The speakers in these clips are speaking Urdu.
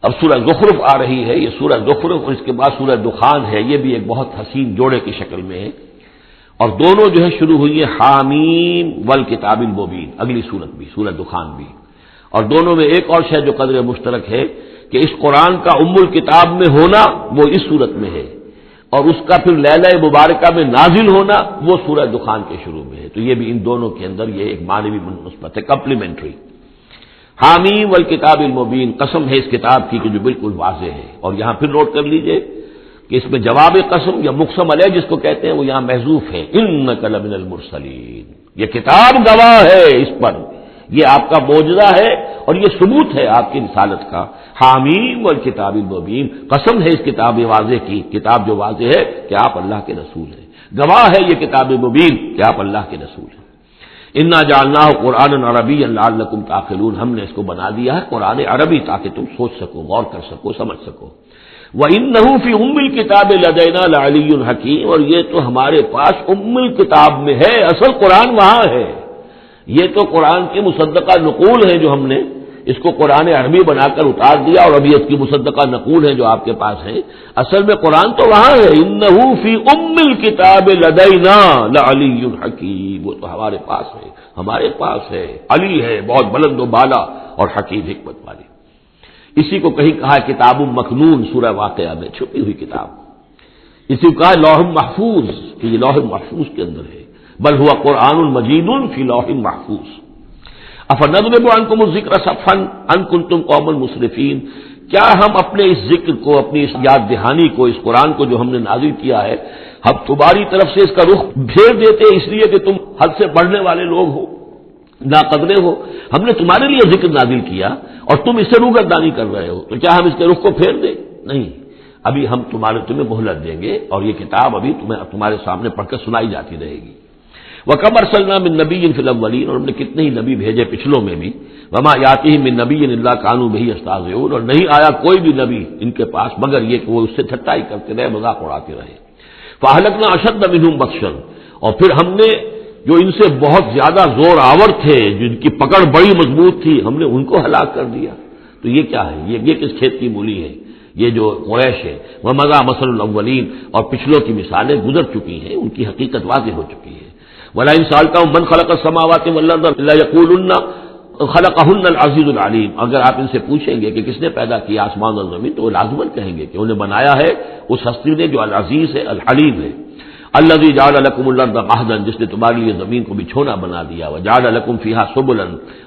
اب سورہ زخرف آ رہی ہے، یہ سورہ زخرف اور اس کے بعد سورہ دخان ہے، یہ بھی ایک بہت حسین جوڑے کی شکل میں ہے، اور دونوں جو ہے شروع ہوئی ہیں حامیم والکتاب المبین، اگلی سورت بھی سورہ دخان بھی، اور دونوں میں ایک اور شے جو قدر مشترک ہے کہ اس قرآن کا ام الکتاب میں ہونا وہ اس سورت میں ہے، اور اس کا پھر لیلہ مبارکہ میں نازل ہونا وہ سورہ دخان کے شروع میں ہے، تو یہ بھی ان دونوں کے اندر یہ ایک معنوی نسبت ہے، کمپلیمنٹری۔ حامیم والکتاب المبین، قسم ہے اس کتاب کی کہ جو بالکل واضح ہے، اور یہاں پھر نوٹ کر لیجئے کہ اس میں جواب قسم یا مقسم علیہ جس کو کہتے ہیں وہ یہاں محذوف ہے، انک لمن المرسلین، یہ کتاب گواہ ہے اس پر، یہ آپ کا معجزہ ہے اور یہ ثبوت ہے آپ کی رسالت کا۔ حامیم والکتاب المبین، قسم ہے اس کتاب واضح کی، کتاب جو واضح ہے کہ آپ اللہ کے رسول ہیں، گواہ ہے یہ کتاب مبین کہ آپ اللہ کے رسول ہیں۔ انا جعلناہ قرآنا عربیا لعلکم تعقلون، ہم نے اس کو بنا دیا ہے قرآن عربی تاکہ تم سوچ سکو، غور کر سکو، سمجھ سکو۔ وَإِنَّهُ فِي أُمِّ الْكِتَابِ لَدَيْنَا لَعَلِيٌّ حَكِيمٌ، اور یہ تو ہمارے پاس ام الکتاب میں ہے، اصل قرآن وہاں ہے، یہ تو قرآن کی مصدقہ نقول ہے جو ہم نے اس کو قرآن عربی بنا کر اتار دیا، اور ابھی اس کی مصدقہ نقول ہے جو آپ کے پاس ہے، اصل میں قرآن تو وہاں ہے۔ اِنَّهُ فِي أُمِّ الْكِتَابِ لَدَيْنَا لَعَلِيٌّ حَكِيمٌ، وہ تو ہمارے پاس ہے، ہمارے پاس ہے، علی ہے، بہت بلند و بالا اور حکیم حکمت والی۔ اسی کو کہیں کہا کتاب مکنون سورہ واقعہ میں، چھپی ہوئی کتاب، اسی کو کہا لوح محفوظ کہ یہ لوح محفوظ کے اندر ہے، بل ہوا قرآن مجید فی لوح محفوظ۔ افنضرب عنکم الذکر صفحا ان کنتم قوما مسرفین، کیا ہم اپنے اس ذکر کو، اپنی اس یاد دہانی کو، اس قرآن کو جو ہم نے نازل کیا ہے، ہم تمہاری طرف سے اس کا رخ پھیر دیتے اس لیے کہ تم حد سے بڑھنے والے لوگ ہو، ناقدرے ہو؟ ہم نے تمہارے لیے ذکر نازل کیا اور تم اس سے روگردانی کر رہے ہو، تو کیا ہم اس کے رخ کو پھیر دیں؟ نہیں، ابھی ہم تمہیں مہلت دیں گے، اور یہ کتاب ابھی تمہارے سامنے پڑھ کر سنائی جاتی رہے گی۔ وَكَمْ أَرْسَلْنَا مِن نَبِيٍّ فِي الْأَوَّلِينَ، اور ہم نے کتنے ہی نبی بھیجے پچھلوں میں بھی، وَمَا يَأْتِيهِم مِّن نَبِيٍّ إِلَّا كَانُوا بِهِ يَسْتَهْزِئُونَ، اور نہیں آیا کوئی بھی نبی ان کے پاس مگر یہ کہ وہ اس سے ٹھٹائی کرتے رہے، مذاق اڑاتے رہے۔ فَأَهْلَكْنَا أَشَدَّ مِنْهُمْ بَطْشًا، اور پھر ہم نے جو ان سے بہت زیادہ زور آور تھے، جن کی پکڑ بڑی مضبوط تھی، ہم نے ان کو ہلاک کر دیا۔ تو یہ کیا ہے؟ یہ کس کھیت کی مولی ہے؟ یہ جو قریش ہے، وَمَضَىٰ مَثَلُ الْأَوَّلِينَ، اور پچھلوں کی مثالیں گزر چکی ہیں، ان کی حقیقت واضح ہو چکی ہے۔ وَلَئِن سَأَلْتَهُم مَّنْ خَلَقَ السَّمَاوَاتِ وَالْأَرْضَ لَيَقُولُنَّ خَلَقَهُنَّ الْعَزِيزُ الْعَلِيمُ، اگر آپ ان سے پوچھیں گے کہ کس نے پیدا کیا آسمان اور زمین، تو وہ لازماً کہیں گے کہ انہیں بنایا ہے اس ہستی نے جو العزیز ہے، الحلیم ہے۔ الذی جعل لکم الارض مہدا، جس نے تمہارے لیے زمین کو بچھونا بنا دیا، وجعل لکم فیہا سبلا،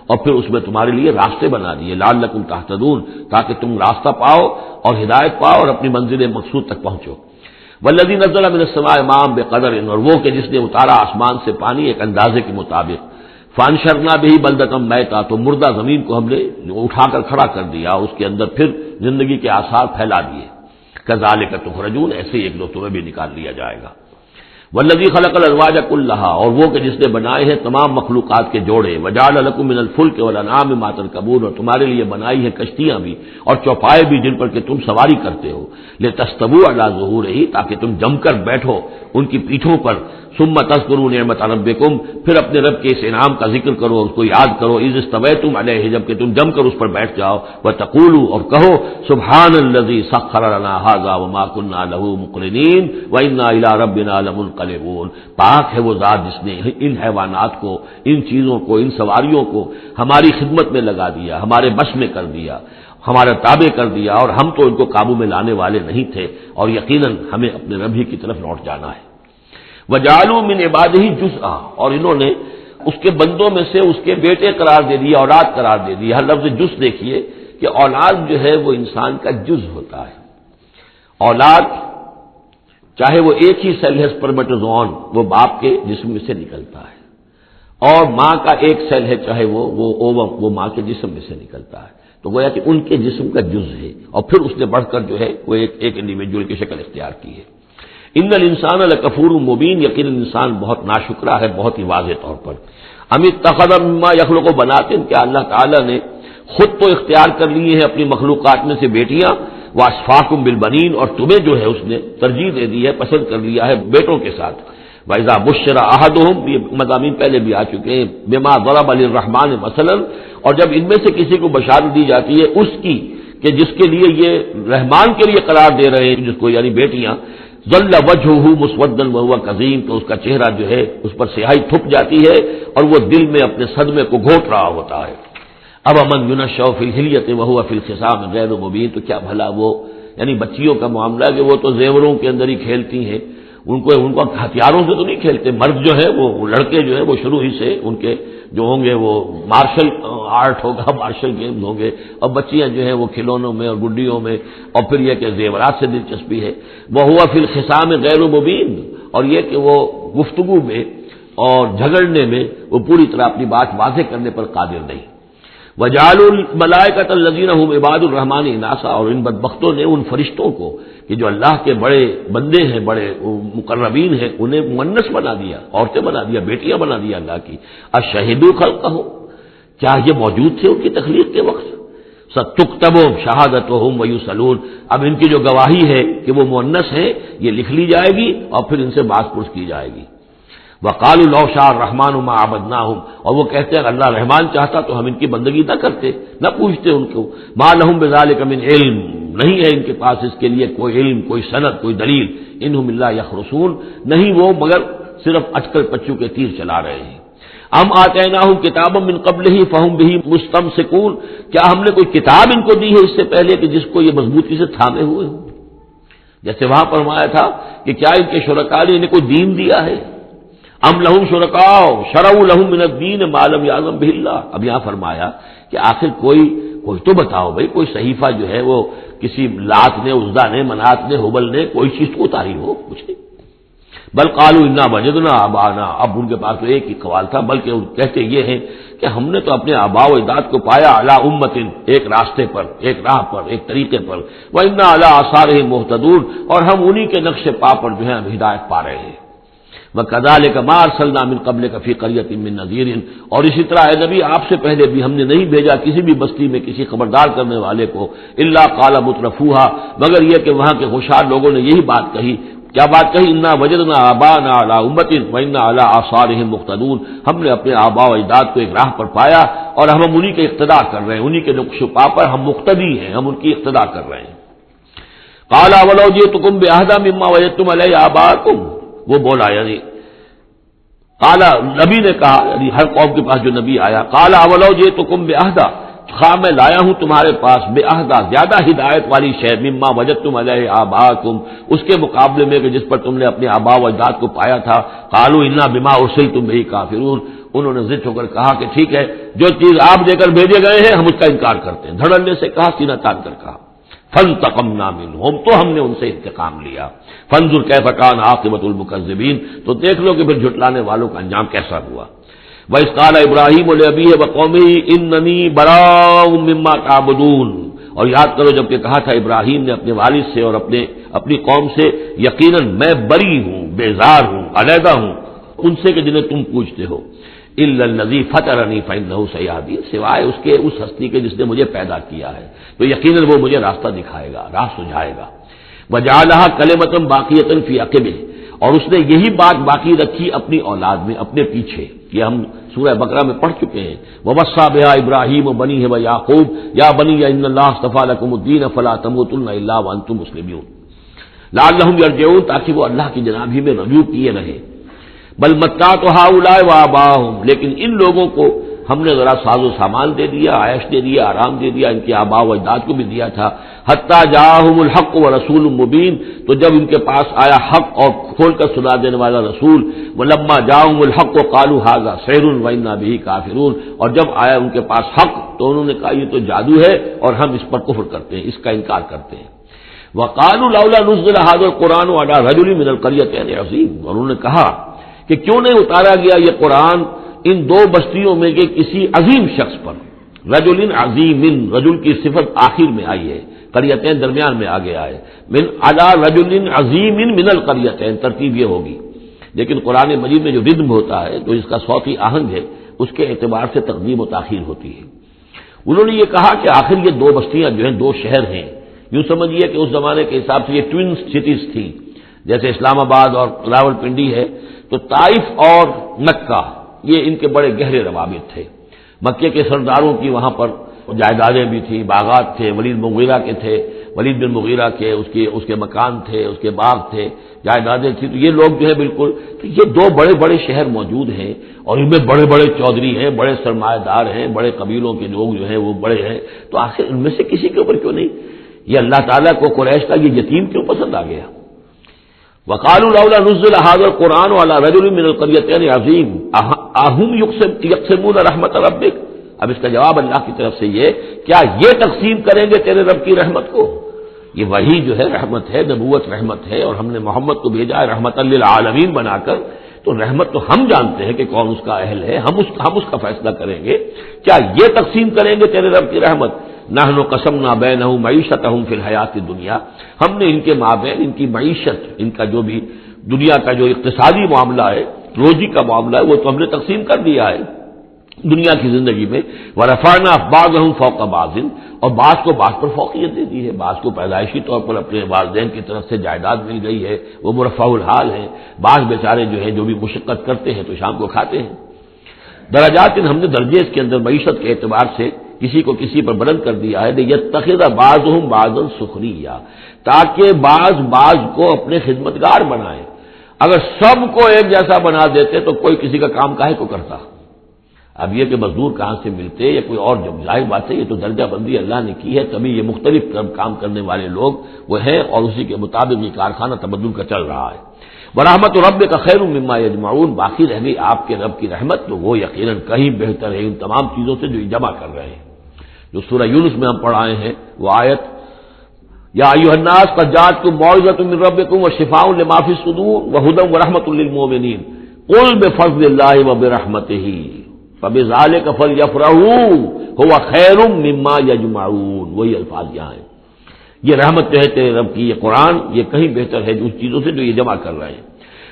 اور پھر اس میں تمہارے لیے راستے بنا دیے، لعلکم تہتدون، تاکہ تم راستہ پاؤ اور ہدایت پاؤ اور اپنی منزل مقصود تک پہنچو۔ والذی نزل من السماء ماء بقدر، اور وہ کہ جس نے اتارا آسمان سے پانی ایک اندازے کے مطابق، فانشرنا به بلدۃ میتا، تو مردہ زمین کو ہم نے اٹھا کر کھڑا کر دیا، اس کے اندر پھر زندگی کے آثار پھیلا دیے۔ کذالک تخرجون، ایسے ہی ایک دو تمہیں بھی نکال لیا جائے گا۔ والذی خلق الازواج کلھا، اور وہ کہ جس نے بنائے ہیں تمام مخلوقات کے جوڑے، وجعل لکم من الفلک والانعام ما ترکبون، اور تمہارے لیے بنائی ہیں کشتیاں بھی اور چوپائے بھی جن پر کہ تم سواری کرتے ہو، لتستووا علی ظہورہ، تاکہ تم جم کر بیٹھو ان کی پیٹھوں پر، ثم تذکروا نعمت ربکم، پھر اپنے رب کے اس انعام کا ذکر کرو، اس کو یاد کرو، اذ استویتم علیہ، جب کہ تم جم کر اس پر بیٹھ جاؤ، وتقولوا، اور کہو سبحان الذی سخر لنا ھذا وما كنا له مقرنین وانا الی ربنا لمنقلبون، پاک ہے وہ ذات جس نے ان حیوانات کو، ان چیزوں کو، ان سواریوں کو ہماری خدمت میں لگا دیا، ہمارے بس میں کر دیا، ہمارا تابع کر دیا، اور ہم تو ان کو قابو میں لانے والے نہیں تھے، اور یقیناً ہمیں اپنے رب ہی کی طرف لوٹ جانا ہے۔ وَجَعَلُوا مِنْ عِبَادِهِ جُزْءًا، اور انہوں نے اس کے بندوں میں سے اس کے بیٹے قرار دے دیا، اولاد قرار دے دیا۔ ہر لفظ جز دیکھیے کہ اولاد جو ہے وہ انسان کا جز ہوتا ہے۔ اولاد چاہے وہ ایک ہی سیل ہے سپرمیٹوزوئن، وہ باپ کے جسم میں سے نکلتا ہے، اور ماں کا ایک سیل ہے چاہے وہ اووم، وہ ماں کے جسم میں سے نکلتا ہے، تو گویا کہ ان کے جسم کا جز ہے، اور پھر اس نے بڑھ کر جو ہے وہ ایک انڈیویجول کی شکل اختیار کی ہے۔ ان الانسان لکفور مبین، یقیناً انسان بہت ناشکرا ہے، بہت ہی واضح طور پر۔ ام اتخذ مما یخلق بنات، کیا اللہ تعالیٰ نے خود تو اختیار کر لیے ہیں اپنی مخلوقات میں سے بیٹیاں، واسفاکم بالبنین، اور تمہیں جو ہے اس نے ترجیح دے دی ہے، پسند کر لیا ہے بیٹوں کے ساتھ۔ وَإِذَا بُشِّرَ أَحَدُهُمْ، یہ مضامین پہلے بھی آ چکے ہیں، بِمَا ضَرَبَ لِلرَّحْمَٰنِ مَثَلًا، اور جب ان میں سے کسی کو بشارت دی جاتی ہے اس کی کہ جس کے لیے یہ رحمان کے لیے قرار دے رہے ہیں، جس کو یعنی بیٹیاں، ظل وجہہ مسودا وہو کظیم، تو اس کا چہرہ جو ہے اس پر سیاہی تھپ جاتی ہے اور وہ دل میں اپنے صدمے کو گھونٹ رہا ہوتا ہے۔ اب امن ینشأ فی الحلیۃ وہو فی الخصام غیر مبین، تو کیا بھلا وہ یعنی بچیوں کا معاملہ کہ وہ تو زیوروں کے اندر ہی کھیلتی ہیں، ان کو ہتھیاروں سے تو نہیں کھیلتے، مرد جو ہے وہ لڑکے جو ہے وہ شروع ہی سے ان کے جو ہوں گے وہ مارشل آرٹ ہوگا، مارشل گیمز ہوں گے، اور بچیاں جو ہیں وہ کھلونوں میں اور گڈیوں میں، اور پھر یہ کہ زیورات سے دلچسپی ہے۔ وہو فی الخصام غیر مبین، اور یہ کہ وہ گفتگو میں اور جھگڑنے میں وہ پوری طرح اپنی بات واضح کرنے پر قادر نہیں۔ وجعلوا الملائکۃ الذین هم عباد الرحمن اناثا، اور ان بدبختوں نے ان فرشتوں کو کہ جو اللہ کے بڑے بندے ہیں، بڑے مقربین ہیں، انہیں مؤنث بنا دیا، عورتیں بنا دیا، بیٹیاں بنا دیا اللہ کی۔ اشہدوا خلقہم، کیا یہ موجود تھے ان کی تخلیق کے وقت؟ ستکتب شہادتہم ویسألون، اب ان کی جو گواہی ہے کہ وہ مؤنث ہیں یہ لکھ لی جائے گی اور پھر ان سے بات پرس کی جائے گی۔ وقالوا لو شاء الرحمن ما عبدناہم، اور وہ کہتے ہیں اللہ رحمان چاہتا تو ہم ان کی بندگی نہ کرتے، نہ پوچھتے ان کو۔ ما لہم بذلک من علم، نہیں ہے ان کے پاس اس کے لیے کوئی علم، کوئی سند، کوئی دلیل۔ انہم الا یخرصون، نہیں وہ مگر صرف اٹکل پچو کے تیر چلا رہے ہیں۔ ام آتیناہم کتابا من قبلہ فہم بہ مستمسکون، کیا ہم نے کوئی کتاب ان کو دی ہے اس سے پہلے کہ جس کو یہ مضبوطی سے تھامے ہوئے ہوں؟ جیسے وہاں فرمایا تھا کہ کیا ان کے شرکاء نے انہیں کوئی دین دیا ہے؟ ام لہم شرکاء شرعوا لہم من الدین ما لم یعظم بہ اللہ، اب یہاں فرمایا کہ آخر کوئی تو بتاؤ بھائی، کوئی صحیفہ جو ہے وہ کسی لات نے، عزا نے، منات نے، ہبل نے کوئی چیز تو اتاری ہو، کچھ نہیں۔ بل قالوا انا وجدنا آباءنا، اب ان کے پاس تو ایک ہی قوال تھا، بلکہ کہتے یہ ہیں کہ ہم نے تو اپنے آباء و اجداد کو پایا علی امت، ایک راستے پر، ایک راہ پر، ایک طریقے پر، وانا علی آثارہم مہتدون، اور ہم انہی کے نقش پا پر جو ہے ہم ہدایت پا رہے ہیں۔ وَكَذَلِكَ مَا أَرْسَلْنَا مِن قَبْلِكَ فِي قَرْيَةٍ مِّن نَذِيرٍ، اور اسی طرح اے نبی آپ سے پہلے بھی ہم نے نہیں بھیجا کسی بھی بستی میں کسی خبردار کرنے والے کو، الا قال مترفوها، مگر یہ کہ وہاں کے ہوشیار لوگوں نے یہی بات کہی، کیا بات کہی؟ انا وجدنا آباءنا علی امۃ وانا علی آثارہم مقتدون، ہم نے اپنے آباء و اجداد کو ایک راہ پر پایا اور ہم انہی کے اقتداء کر رہے ہیں، انہی کے نقش پا پر ہم مقتدی ہیں، ہم ان کی اقتداء کر رہے ہیں۔ قال ولو جئتکم بأہدی مما وجدتم علیہ آباءکم، وہ بولا یعنی قال، نبی نے کہا یعنی ہر قوم کے پاس جو نبی آیا، قال اولو جئتکم بأہدی، خواہ میں لایا ہوں تمہارے پاس بأہدی، زیادہ ہدایت والی شے، مما وجدتم علیہ آباءکم، اس کے مقابلے میں کہ جس پر تم نے اپنے آباء و اجداد کو پایا تھا۔ قالوا انا بما ارسلتم بہ کافرون، انہوں نے ضد ہو کر کہا کہ ٹھیک ہے، جو چیز آپ دے کر بھیجے گئے ہیں ہم اس کا انکار کرتے ہیں، دھڑلے سے کہا، سینہ تان کر کہا۔ فانتقمنا منہم، تو ہم نے ان سے انتقام لیا۔ فانظر کیف کان عاقبۃ المکذبین، تو دیکھ لو کہ پھر جھٹلانے والوں کا انجام کیسا ہوا۔ وَإِذْ قَالَ إِبْرَاهِيمُ لِأَبِيهِ وَقَوْمِهِ إِنَّنِي بَرَاءٌ مِّمَّا تَعْبُدُونَ، اور یاد کرو جب کہ کہا تھا ابراہیم نے اپنے والد سے اور اپنی قوم سے، یقیناً میں بری ہوں، بیزار ہوں، علیحدہ ہوں ان سے کہ جنہیں تم پوجتے ہو، الا الذی فطرنی فانہ سیہدین، سوائے اس کے اس ہستی کے جس نے مجھے پیدا کیا ہے، تو یقیناً وہ مجھے راستہ دکھائے گا، راہ سجھائے گا۔ وجعلها کلمۃ باقیۃ فی عقبہ، اور اس نے یہی بات باقی رکھی اپنی اولاد میں، اپنے پیچھے، یہ ہم سورہ بقرہ میں پڑھ چکے ہیں۔ ووصى بها ابراہیم وبنیہ ویعقوب یا بنی ان اللہ اصطفى لكم الدین فلا تموتن الا وانتم مسلمون لعلهم یرجعون، تاکہ وہ اللہ کی جناب ہی میں رجوع کیے رہے۔ بل متعت هؤلاء وآباءهم، لیکن ان لوگوں کو ہم نے ذرا ساز و سامان دے دیا، عیش دے دیا، آرام دے دیا، ان کے آباء و اجداد کو بھی دیا تھا۔ حتی جاءہم الحق ورسول مبین، تو جب ان کے پاس آیا حق اور کھول کر سنا دینے والا رسول، ولما جاءہم الحق قالوا ھذا سحر وانا بہ کافرون، اور جب آیا ان کے پاس حق تو انہوں نے کہا یہ تو جادو ہے اور ہم اس پر کفر کرتے ہیں، اس کا انکار کرتے ہیں۔ وقالوا لولا نزل ھذا القرآن علی رجل من القريتين عظیم، اور انہوں نے کہا کہ کیوں نہیں اتارا گیا یہ قرآن ان دو بستیوں میں کے کسی عظیم شخص پر۔ رجل عظیم، رجل کی صفت آخر میں آئی ہے، قریتین درمیان میں آگے آئے، من علی رجل عظیم من القریتین، ترتیب یہ ہوگی، لیکن قرآن مجید میں جو ردم ہوتا ہے تو اس کا صوتی آہنگ ہے، اس کے اعتبار سے تقدیم و تاخیر ہوتی ہے۔ انہوں نے یہ کہا کہ آخر یہ دو بستیاں جو ہیں دو شہر ہیں، یوں سمجھیے کہ اس زمانے کے حساب سے یہ ٹوین سٹیز تھیں، جیسے اسلام آباد اور راول پنڈی ہے، تو طائف اور مکہ یہ ان کے بڑے گہرے روابط تھے۔ مکے کے سرداروں کی وہاں پر جائیدادیں بھی تھیں، باغات تھے، ولید مغیرہ کے تھے، ولید بن مغیرہ کے اس کے مکان تھے، اس کے باغ تھے، جائیدادیں تھیں. تو یہ لوگ جو ہے بالکل، تو یہ دو بڑے بڑے شہر موجود ہیں اور ان میں بڑے بڑے چودھری ہیں، بڑے سرمایہ دار ہیں، بڑے قبیلوں کے لوگ جو ہیں وہ بڑے ہیں. تو آخر ان میں سے کسی کے اوپر کیوں نہیں؟ یہ اللہ تعالیٰ کو قریش کا یہ یتیم کیوں پسند آ گیا؟ وقالوا لولا نزل هذا القرآن على رجل من القريتين عظيم اهم يقسمون رحمت ربك. اب اس کا جواب اللہ کی طرف سے یہ، کیا یہ تقسیم کریں گے تیرے رب کی رحمت کو؟ یہ وہی جو ہے رحمت ہے، نبوت رحمت ہے، اور ہم نے محمد کو بھیجا ہے رحمت للعالمین بنا کر. تو رحمت تو ہم جانتے ہیں کہ کون اس کا اہل ہے، ہم اس کا فیصلہ کریں گے. کیا یہ تقسیم کریں گے تیرے رب کی رحمت؟ نحن قسمنا بینہم معیشتہم فی الحیات الدنیا. ہم نے ان کے مابین ان کی معیشت، ان کا جو بھی دنیا کا جو اقتصادی معاملہ ہے، روزی کا معاملہ ہے، وہ تو ہم نے تقسیم کر دیا ہے دنیا کی زندگی میں. ورفعنا بعضهم فوق بعض، اور بعض کو بعض پر فوقیت دے دی ہے. بعض کو پیدائشی طور پر اپنے والدین کی طرف سے جائیداد مل گئی ہے، وہ مرفع الحال ہیں. بعض بیچارے جو ہیں جو بھی مشقت کرتے ہیں تو شام کو کھاتے ہیں. درجات، ہم نے درجے اس کے اندر معیشت کے اعتبار سے کسی کو کسی پر بلند کر دیا ہے. یتخذ بعضهم بعضا سخریا، تاکہ بعض کو اپنے خدمتگار بنائیں. اگر سب کو ایک جیسا بنا دیتے تو کوئی کسی کا کام کاہے کو کرتا؟ اب یہ کہ مزدور کہاں سے ملتے یا کوئی اور، جب ظاہر بات ہے یہ تو درجہ بندی اللہ نے کی ہے، تبھی یہ مختلف کام کرنے والے لوگ وہ ہیں، اور اسی کے مطابق یہ کارخانہ تبدل کا چل رہا ہے. ورحمت ربک خیر مما یجمعون، باقی رہ گئی آپ کے رب کی رحمت، تو وہ یقیناً کہیں بہتر ہے ان تمام چیزوں سے جو یہ جمع کر رہے ہیں. جو سورہ یونس میں ہم پڑھائے ہیں وہ آیت، یا ایھا الناس قد جاءتکم موعظۃ من ربکم وشفاء لما فی الصدور وہدی ورحمۃ للمؤمنین قل بفضل اللہ وبرحمتہ فبذلک فلیفرحوا ھو خیر مما یجمعون. وہی الفاظ یہاں ہیں. یہ رحمت جو ہے تیرے رب کی، یہ قرآن، یہ کہیں بہتر ہے اس چیزوں سے جو یہ جمع کر رہے ہیں.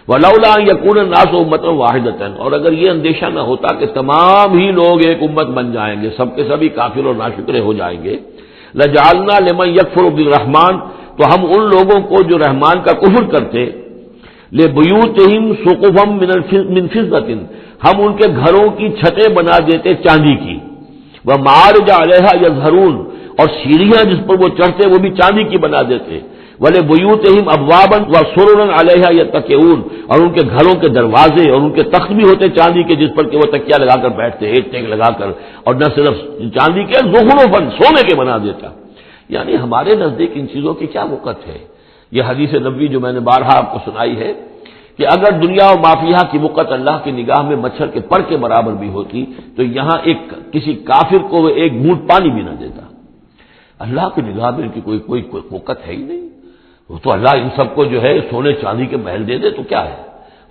ولولا ان یکون الناس امۃ واحدۃ، اور اگر یہ اندیشہ نہ ہوتا کہ تمام ہی لوگ ایک امت بن جائیں گے، سب کے سبھی کافر اور ناشکرے ہو جائیں گے، لجعلنا لمن یکفر بالرحمن، تو ہم ان لوگوں کو جو رحمان کا کفر کرتے، لبیوتہم سقفا من فضۃ، ہم ان کے گھروں کی چھتیں بنا دیتے چاندی کی، ومعارج علیہا یظہرون، اور سیڑھیاں جس پر وہ چڑھتے وہ بھی چاندی کی بنا دیتے، وَلِبُيُوتِهِمْ أَبْوَابًا وَسُرُرًا عَلَيْهَا يَتَّكِئُونَ، اور ان کے گھروں کے دروازے اور ان کے تخت بھی ہوتے چاندی کے جس پر کہ وہ تکیہ لگا کر بیٹھتے، ایک ٹیک لگا کر، اور نہ صرف چاندی کے، زخرفاً، سونے کے بنا دیتا. یعنی ہمارے نزدیک ان چیزوں کی کیا وقت ہے؟ یہ حدیث نبوی جو میں نے بارہا آپ کو سنائی ہے کہ اگر دنیا و مافیہ کی وقت اللہ کی نگاہ میں مچھر کے پر کے برابر بھی ہوتی تو یہاں کسی کافر کو وہ ایک گھونٹ پانی بھی نہ دیتا. اللہ کی نگاہ میں ان کی کوئی وقت ہے ہی نہیں. وہ تو اللہ ان سب کو جو ہے سونے چاندی کے محل دے دے تو کیا ہے؟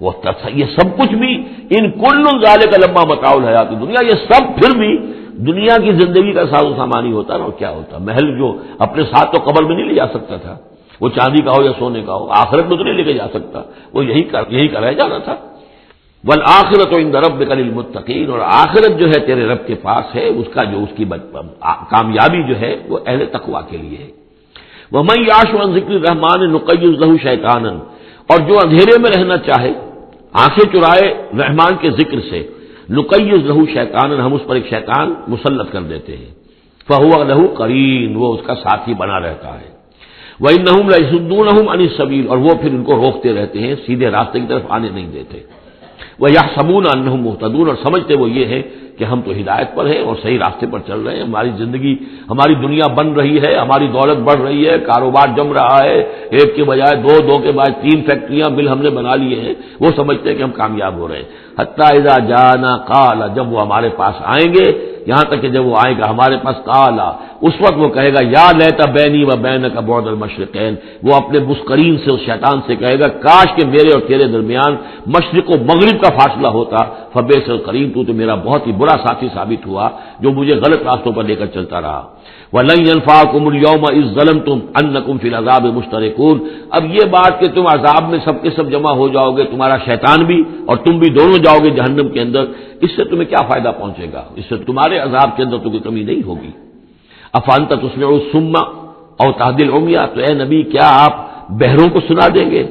وہ یہ سب کچھ بھی ان کل ذالک لما متاع الحیات دنیا، یہ سب پھر بھی دنیا کی زندگی کا ساز و سامان ہی ہوتا نا. اور کیا ہوتا؟ محل جو اپنے ساتھ تو قبر میں نہیں لے جا سکتا تھا، وہ چاندی کا ہو یا سونے کا ہو، آخرت میں تو نہیں لے کے جا سکتا، وہ یہی کا رہ جانا تھا. والآخرۃ عند ربک للمتقین، اور آخرت جو ہے تیرے رب کے پاس ہے، اس کا جو اس کی کامیابی جو ہے وہ اہل تقوی کے لیے ہے. وَمَن يَعْشُ عَن ذِكْرِ الرَّحْمَٰنِ نُقَيِّضْ لَهُ شَيْطَانًا، اور جو اندھیرے میں رہنا چاہے، آنکھیں چرائے رحمان کے ذکر سے، نُقَيِّضْ لَهُ شَيْطَانًا، ہم اس پر ایک شیطان مسلط کر دیتے ہیں، فَهُوَ لَهُ قَرِينٌ، وہ اس کا ساتھی بنا رہتا ہے. وَإِنَّهُمْ لَيَصُدُّونَهُمْ عَنِ السَّبِيلِ، اور وہ پھر ان کو روکتے رہتے ہیں، سیدھے راستے کی طرف آنے نہیں دیتے. وَيَحْسَبُونَ أَنَّهُمْ مُهْتَدُونَ، اور سمجھتے وہ یہ ہے کہ ہم تو ہدایت پر ہیں اور صحیح راستے پر چل رہے ہیں، ہماری زندگی، ہماری دنیا بن رہی ہے، ہماری دولت بڑھ رہی ہے، کاروبار جم رہا ہے، ایک کے بجائے دو کے بعد 3 فیکٹریاں مل ہم نے بنا لیے ہیں، وہ سمجھتے ہیں کہ ہم کامیاب ہو رہے ہیں. حتیٰ اذا جانا قال، جب وہ ہمارے پاس آئیں گے، یہاں تک کہ جب وہ آئے گا ہمارے پاس، قال، اس وقت وہ کہے گا یا لیت بینی و بینک بعد المشرقین، وہ اپنے مسکرین سے اس شیطان سے کہے گا کاش کہ میرے اور تیرے درمیان مشرق و مغرب کا فاصلہ ہوتا، فبئس القرین، تو میرا بہت ہی برا ساتھی ثابت ہوا جو مجھے غلط راستوں پر لے کر چلتا رہا. وَلَن يَنفَعَكُمُ الْيَوْمَ إِذ ظَّلَمْتُمْ أَنَّكُمْ فِي الْعَذَابِ مُشْتَرِكُونَ، اب یہ بات کہ تم عذاب میں سب کے سب جمع ہو جاؤ گے، تمہارا شیطان بھی اور تم بھی دونوں جاؤ گے جہنم کے اندر، اس سے تمہیں کیا فائدہ پہنچے گا؟ اس سے تمہارے عذاب کے اندر تو کوئی کمی نہیں ہوگی. أَفَأَنْتَ تُسْمِعُ الصُّمَّ أَوْ تَهْدِي الْعُمْيَ، تو اے نبی کیا آپ بہروں کو سنا دیں گے؟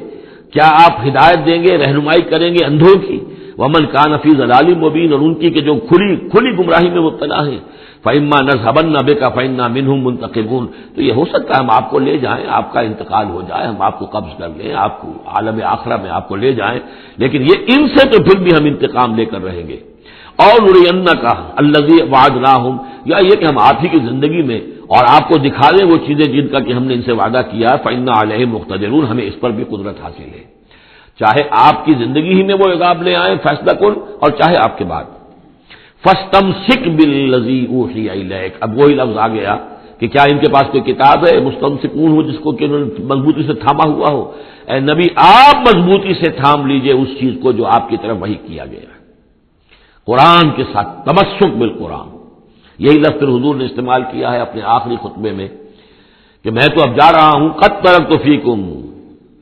کیا آپ ہدایت دیں گے، رہنمائی کریں گے اندھوں کی؟ وَمَنْ كَانَ فِي ضَلَالٍ مُبِينٍ، اور ان کی کہ جو کھلی گمراہی میں مبتلا ہیں. فَإِمَّا نَذْهَبَنَّ بِكَ فَإِنَّا مِنْهُمْ مُنْتَقِمُونَ، تو یہ ہو سکتا ہے ہم آپ کو لے جائیں، آپ کا انتقال ہو جائے، ہم آپ کو قبض کر لیں، آپ کو عالم آخرہ میں آپ کو لے جائیں، لیکن یہ ان سے تو پھر بھی ہم انتقام لے کر رہیں گے۔ اور نُرِيَنَّكَ الَّذِي وَعَدْنَاهُمْ، یا یہ کہ ہم آپ ہی کی زندگی میں اور آپ کو دکھا دیں وہ چیزیں جن کا کہ ہم نے ان سے وعدہ کیا، فَإِنَّا عَلَيْهِمْ مُقْتَدِرُونَ، ہمیں اس پر بھی قدرت حاصل ہے، چاہے آپ کی زندگی ہی میں وہ عذاب لے آئیں فیصلہ کن، اور چاہے آپ کے بعد۔ فَاسْتَمْسِكْ بِالَّذِي أُوحِيَ إِلَيْكَ، اب وہی لفظ آ گیا کہ کیا ان کے پاس کوئی کتاب ہے مستمسکون ہو جس کو کہ انہوں نے مضبوطی سے تھاما ہوا ہو؟ اے نبی آپ مضبوطی سے تھام لیجئے اس چیز کو جو آپ کی طرف وحی کیا گیا ہے، قرآن کے ساتھ تمسک بالقرآن۔ یہی لفظ پھر حضور نے استعمال کیا ہے اپنے آخری خطبے میں کہ میں تو اب جا رہا ہوں، قد ترکت فیکم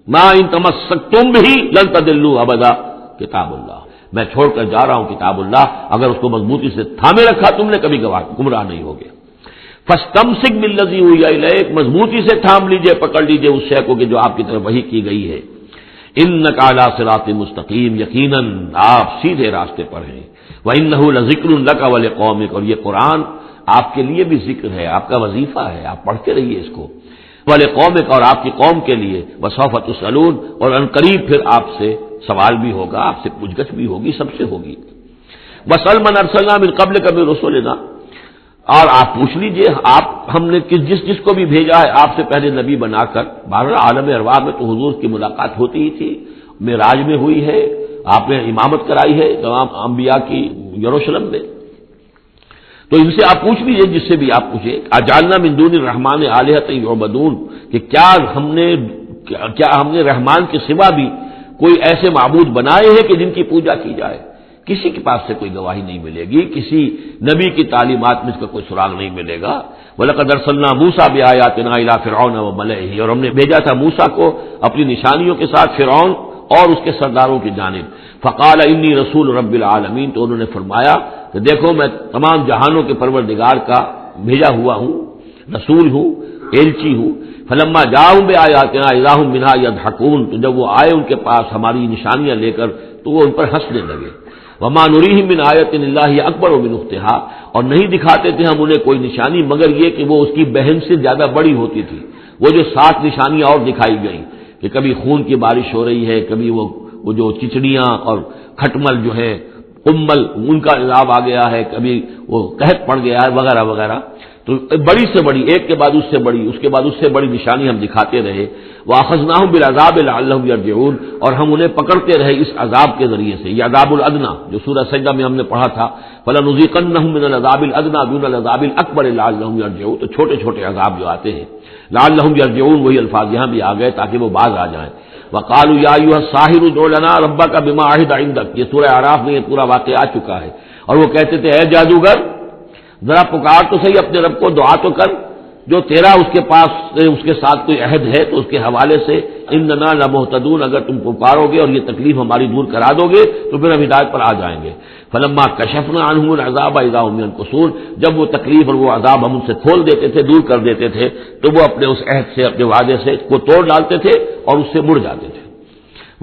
ما ان تمسکتم بہ لن تضلوا ابدا، کتاب اللہ، میں چھوڑ کر جا رہا ہوں کتاب اللہ، اگر اس کو مضبوطی سے تھامے رکھا تم نے کبھی گمراہ نہیں ہوگے۔ فاستمسک بالذی اوحی الیک، مضبوطی سے تھام لیجئے، پکڑ لیجئے اس شے کو کہ جو آپ کی طرف وحی کی گئی ہے۔ انک علی صراط مستقیم، یقیناً آپ سیدھے راستے پر ہیں۔ وانہ لذکر لک ولقومک، اور یہ قرآن آپ کے لیے بھی ذکر ہے، آپ کا وظیفہ ہے، آپ پڑھتے رہیے اس کو۔ ولقومک، اور آپ کی قوم کے لیے۔ وسوف تسألون، اور عنقریب پھر آپ سے سوال بھی ہوگا، آپ سے پوچھ گچھ بھی ہوگی، سب سے ہوگی۔ وَاسْأَلْ مَنْ أَرْسَلْنَا مِنْ قَبْلِكَ مِنْ رُسُلِنَا، اور آپ پوچھ لیجئے آپ ہم نے جس کو بھی بھیجا ہے آپ سے پہلے نبی بنا کر۔ بہرحال عالم ارواح میں تو حضور کی ملاقات ہوتی ہی تھی، معراج میں ہوئی ہے، آپ نے امامت کرائی ہے تمام انبیاء کی یروشلم میں، تو ان سے آپ پوچھ لیجئے جس سے بھی آپ پوچھیں۔ اجعلنا من دون الرحمن آلہۃ یعبدون، کہ کیا ہم نے رحمان کے سوا بھی کوئی ایسے معبود بنائے ہیں کہ جن کی پوجا کی جائے؟ کسی کے پاس سے کوئی گواہی نہیں ملے گی، کسی نبی کی تعلیمات میں اس کا کوئی سراغ نہیں ملے گا۔ وَلَقَدْ أَرْسَلْنَا مُوسَىٰ بِآيَاتِنَا إِلَىٰ فِرْعَوْنَ وَمَلَئِهِ، اور ہم نے بھیجا تھا موسیٰ کو اپنی نشانیوں کے ساتھ فرعون اور اس کے سرداروں کی جانب۔ فَقَالَ إِنِّي رَسُولُ رَبِّ الْعَالَمِينَ، تو انہوں نے فرمایا کہ دیکھو میں تمام جہانوں کے پروردگار کا بھیجا ہوا ہوں، رسول ہوں، ایلچی ہوں۔ فلما جاؤں بآیاتنا اذا هم منها يضحكون، تو جب وہ آئے ان کے پاس ہماری نشانیاں لے کر تو وہ ان پر ہنسنے لگے۔ وما نريهم من آیۃ الا هي اکبر من اختها، اور نہیں دکھاتے تھے ہم انہیں کوئی نشانی مگر یہ کہ وہ اس کی بہن سے زیادہ بڑی ہوتی تھی۔ وہ جو 7 نشانیاں اور دکھائی گئیں کہ کبھی خون کی بارش ہو رہی ہے، کبھی وہ جو چچڑیاں اور کھٹمل جو ہے قمل ان کا عذاب آ گیا ہے، کبھی وہ قحط پڑ گیا ہے وغیرہ وغیرہ، تو بڑی سے بڑی ایک کے بعد اس سے بڑی، اس کے بعد اس سے بڑی نشانی ہم دکھاتے رہے۔ وَأَخَذْنَاهُمْ بِالْعَذَابِ لَعَلَّهُمْ يَرْجِعُونَ، اور ہم انہیں پکڑتے رہے اس عذاب کے ذریعے سے، یہ عذاب الادنیٰ جو سورہ سجدہ میں ہم نے پڑھا تھا، فَلَنُذِيقَنَّهُم مِّنَ الْعَذَابِ الْأَدْنَىٰ دُونَ الْعَذَابِ الْأَكْبَرِ لَعَلَّهُمْ يَرْجِعُونَ، تو چھوٹے چھوٹے عذاب جو آتے ہیں لَعَلَّهُمْ يَرْجِعُونَ، وہی الفاظ یہاں بھی آ گئے تاکہ وہ باز آ جائیں۔ وَقَالُوا يَا أَيُّهَا السَّاحِرُ ادْعُ لَنَا رَبَّكَ بِمَا عَهِدَ عِندَكَ، یہ سورہ اعراف میں یہ پورا واقعہ آ چکا ہے، اور وہ کہتے تھے اے جادوگر ذرا پکار تو صحیح اپنے رب کو، دعا تو کر جو تیرا اس کے پاس اس کے ساتھ کوئی عہد ہے تو اس کے حوالے سے اننا لمہتدون، اگر تم پکارو گے اور یہ تکلیف ہماری دور کرا دو گے تو پھر ہم ہدایت پر آ جائیں گے۔ فلما کشفنا عنہم العذاب اذا هم ينكثون، جب وہ تکلیف اور وہ عذاب ہم ان سے کھول دیتے تھے، دور کر دیتے تھے، تو وہ اپنے اس عہد سے، اپنے وعدے سے کو توڑ ڈالتے تھے اور اس سے مڑ جاتے تھے۔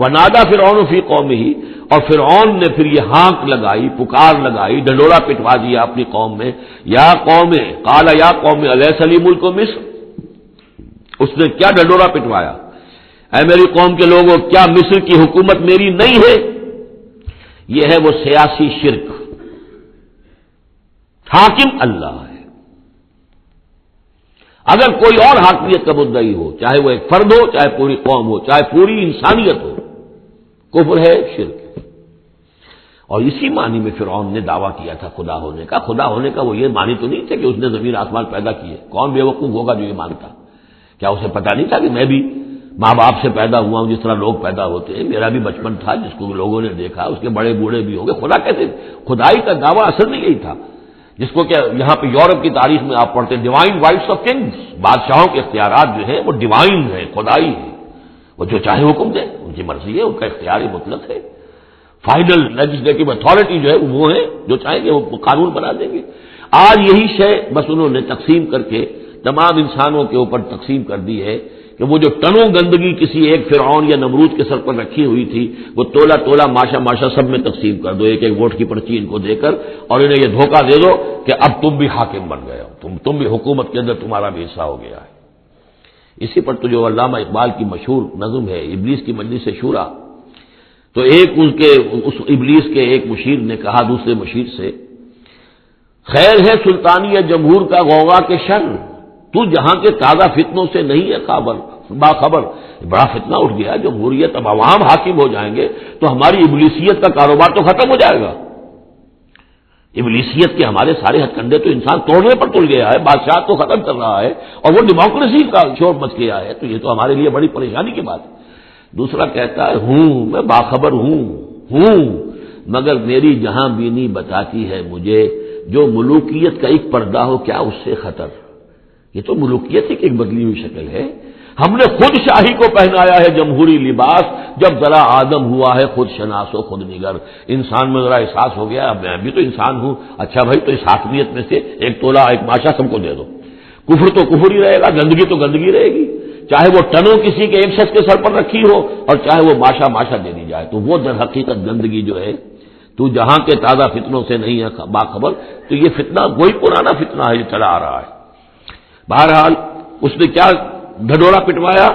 ونادى فرعون في قومه، اور فرعون نے پھر یہ ہانک لگائی، پکار لگائی، ڈنڈورا پٹوا دیا اپنی قوم میں، یا قوم، قال یا قوم الیس لی ملک مصر، اس نے کیا ڈنڈورا پٹوایا، اے میری قوم کے لوگوں کیا مصر کی حکومت میری نہیں ہے؟ یہ ہے وہ سیاسی شرک، حاکم اللہ ہے، اگر کوئی اور حاکمیت کا مدعی ہو، چاہے وہ ایک فرد ہو، چاہے پوری قوم ہو، چاہے پوری انسانیت ہو، کفر ہے، شرک ہے۔ اور اسی معنی میں فرعون نے دعویٰ کیا تھا خدا ہونے کا۔ خدا ہونے کا وہ یہ معنی تو نہیں تھا کہ اس نے زمین آسمان پیدا کیے، کون بیوقوف ہوگا جو یہ مانتا؟ کیا اسے پتہ نہیں تھا کہ میں بھی ماں باپ سے پیدا ہوا ہوں جس طرح لوگ پیدا ہوتے ہیں، میرا بھی بچپن تھا جس کو لوگوں نے دیکھا، اس کے بڑے بوڑھے بھی ہوں گے، خدا کیسے؟ خدائی کا دعویٰ اصل میں یہی تھا جس کو کہ یہاں پہ یورپ کی تاریخ میں آپ پڑھتے ہیں ڈیوائن رائٹس آف کنگز، بادشاہوں کے اختیارات جو ہیں وہ ڈیوائن ہیں، خدائی ہے، وہ جو چاہے حکم دے، ان کی مرضی ہے، ان کا اختیار مطلق ہے، فائنل لیجسلیٹو اتھارٹی جو ہے وہ ہے، جو چاہیں گے وہ قانون بنا دیں گے۔ آج یہی شے بس انہوں نے تقسیم کر کے تمام انسانوں کے اوپر تقسیم کر دی ہے کہ کہ وہ جو ٹنوں گندگی کسی ایک فرعون یا نمرود کے سر پر رکھی ہوئی تھی وہ تولا تولا ماشا ماشا سب میں تقسیم کر دو، ایک ایک ووٹ کی پرچی ان کو دے کر، اور انہیں یہ دھوکہ دے دو کہ اب تم بھی حاکم بن گئے ہو، تم بھی حکومت کے اندر تمہارا بھی حصہ ہو گیا ہے۔ اسی پر تو جو علامہ اقبال کی مشہور نظم ہے ابلیس کی مجلس شورا، تو ایک اس ابلیس کے ایک مشیر نے کہا دوسرے مشیر سے، خیر ہے سلطانی جمہور کا غوغا کے شن، تو جہاں کے تازہ فتنوں سے نہیں ہے باخبر۔ بڑا فتنہ اٹھ گیا، جمہوریت، اب عوام حاکم ہو جائیں گے تو ہماری ابلیسیت کا کاروبار تو ختم ہو جائے گا۔ ابلیسیت کے ہمارے سارے ہتھ کنڈے تو انسان توڑنے پر تل گیا ہے، بادشاہ کو ختم کر رہا ہے، اور وہ ڈیموکریسی کا شور مچ گیا ہے، تو یہ تو ہمارے لیے بڑی پریشانی کی بات ہے۔ دوسرا کہتا ہے میں باخبر ہوں مگر میری جہاں بینی بتاتی ہے مجھے، جو ملوکیت کا ایک پردہ ہو کیا اس سے خطر۔ یہ تو ملوکیت کی ایک بدلی ہوئی شکل ہے۔ ہم نے خود شاہی کو پہنایا ہے جمہوری لباس، جب ذرا آدم ہوا ہے خود شناس و خود نگر۔ انسان میں ذرا احساس ہو گیا، میں بھی تو انسان ہوں، اچھا بھائی تو اس حاکمیت میں سے ایک تولا ایک ماشا سب کو دے دو۔ کفر تو کفر ہی رہے گا، گندگی تو گندگی رہے گی، چاہے وہ ٹنوں کسی کے ایک شخص کے سر پر رکھی ہو اور چاہے وہ ماشا دے دی جائے، تو وہ در حقیقت گندگی جو ہے، تو جہاں کے تازہ فتنوں سے نہیں ہے باخبر، تو یہ فتنہ وہی پرانا فتنہ ہے جو چلا آ رہا ہے۔ بہرحال اس نے کیا ڈھڈورا پٹوایا،